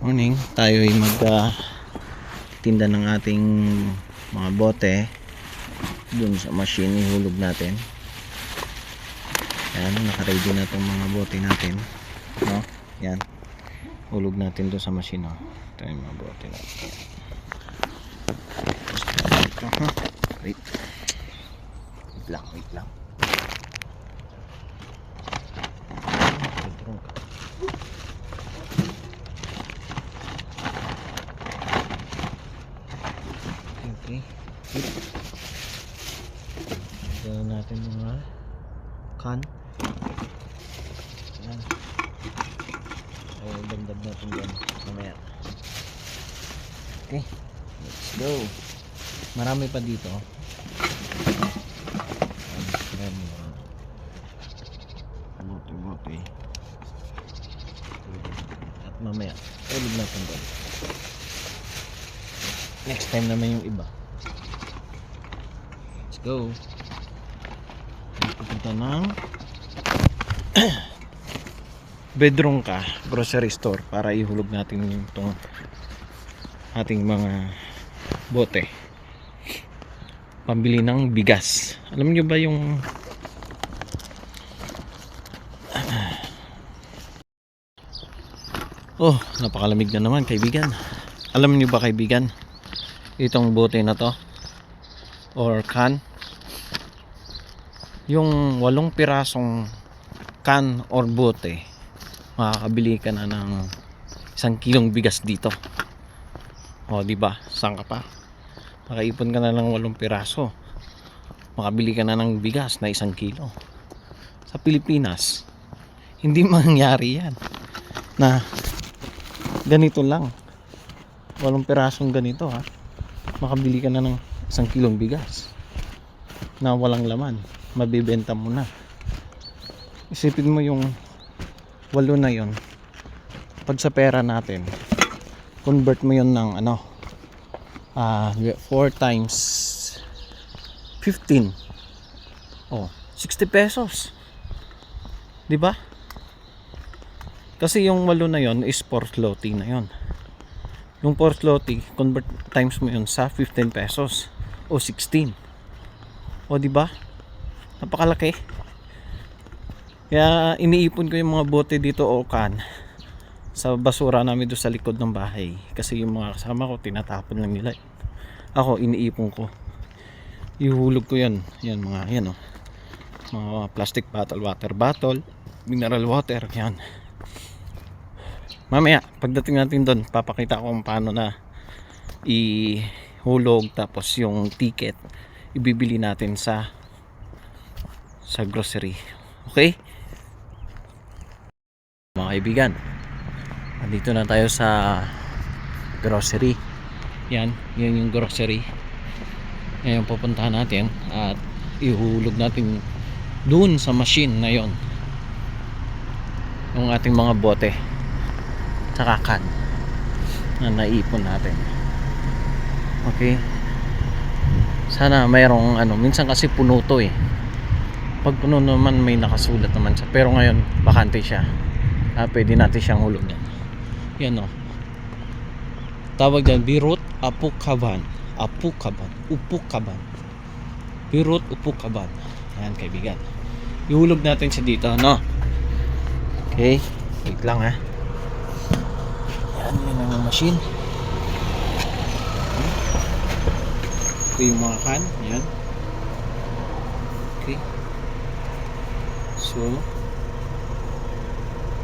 Morning, tayo ay tinda ng ating mga bote dun sa machine. Ihulog natin. Yan, naka-ready na itong mga bote natin, no? Yan, hulog natin dun sa machine, no? Ito yung mga bote natin. Ito, ha? Wait lang. Okay. Gawin natin mga can. Ayan. Ay, dagdag natin dyan mamaya. Okay, let's go. Marami pa dito. Ayan, bote. At mamaya ulit natin dyan. Next time naman yung iba. Let's go. Pupunta ng bedroom ka grocery store para ihulog natin itong ating mga bote. Pambili ng bigas. Alam niyo ba yung oh, napakalamig na naman, kaibigan. Alam niyo ba, kaibigan, itong bote na to or can, yung 8 pirasong can or bote, makakabili ka na ng 1 kilong bigas dito. O, di ba? Saan ka pa? Makaipon ka na ng 8 piraso, makabili ka na ng bigas na 1 kilo. Sa Pilipinas, hindi mangyari yan na ganito lang, 8 pirasong ganito, ha, makabili ka na ng 1 kilong bigas na walang laman, mabibenta mo na. Isipin mo yung 8 na yon, pag sa pera natin, convert mo yon ng 4 times 15, 60 pesos, di ba? Kasi yung 8 na yon is 4 zloty na yon. Yung 4 zloty, convert times mo yun sa 15 pesos o 16. O, di ba? Napakalaki. Kaya iniipon ko yung mga bote dito o can sa basura namin doon sa likod ng bahay. Kasi yung mga kasama ko, tinatapon lang nila. Ako, iniipon ko. Ihulog ko yan. Yan, mga plastic bottle, water bottle, mineral water, yan. Mamaya, pagdating natin doon, papakita ko kung paano na ihulog, tapos yung ticket ibibili natin sa grocery. Okay? Mga kaibigan, andito na tayo sa grocery. Yan yung grocery. Ngayon pupuntahan natin at ihulog natin doon sa machine na yon yung ating mga bote tsaka can na naipon natin. Okay, sana mayroong minsan kasi puno to eh. Pag puno naman may nakasulat naman siya, pero ngayon bakante siya. Pwede natin siyang hulogin. Yan, tawag yan birut upukaban. Birut upukaban. Yan, kaibigan, ihulog natin siya dito, no? Okay, wait lang, ha. Yan ang machine. Ito yung mga can. Yan. Okay. So,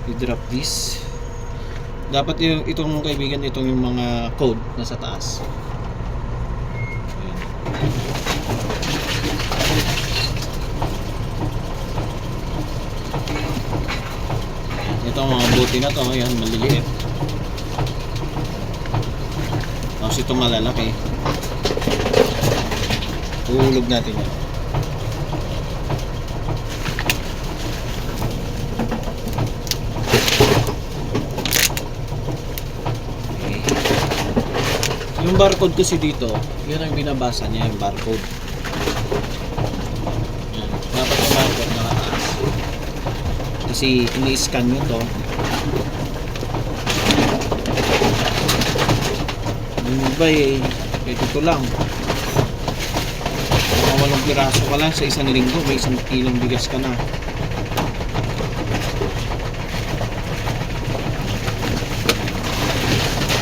you drop this. Dapat itong kaibigan, itong yung mga code nasa taas. Ayan. Ito ang mga bote na to. Ayan, maliliit. Tapos ito malalaki. Uhulog natin yan. Okay. Yung barcode kasi dito, yun ang binabasa niya, yung barcode. Yan. Dapat yung barcode nakataas. Kasi ini-scan nyo to. Yung iba ito lang. Mga 8 piraso ka lang sa isang linggo, may 1 kilong bigas ka na.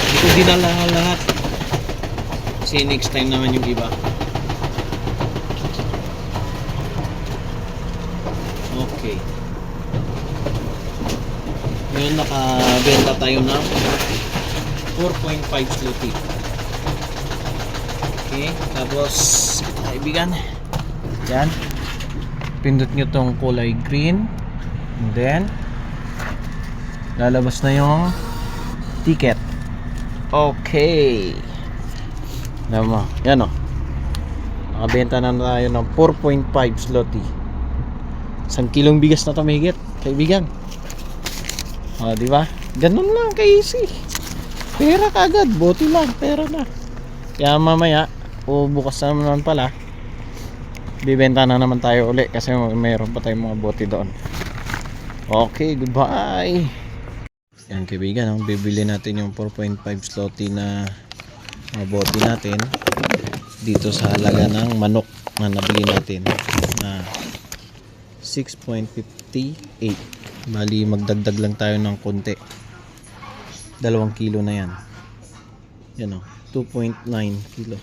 Ito dinala lahat. Kasi next time naman yung iba. Okay. Ngayon nakabenta tayo ng 4.5 zloty. Okay, tapos kaibigan, yan, pindot nyo tong kulay green, and then lalabas na yung ticket. Okay, naman, yan o, nakabenta na tayo ng 4.5 zloty. 1 kilong bigas na ito mahigit, kaibigan. O, diba? Ganun lang ka-easy. Pera kagad, bote lang, pera na. Kaya mamaya o bukas na naman pala, bibenta na naman tayo uli kasi mayroon pa tayong mga bote doon. Okay, goodbye. Yan kaibigan, bibili natin yung 4.5 zloty na bote natin dito sa halaga ng manok na nabili natin na 6.58. Bali magdagdag lang tayo ng konti, 2 kilo na yan. Yan o, 2.9 kilo,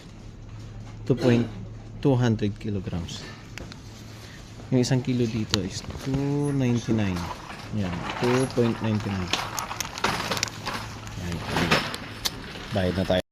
200 kilograms. Yung 1 kilo dito is 299. Yan, 2.99. Bayad na tayo.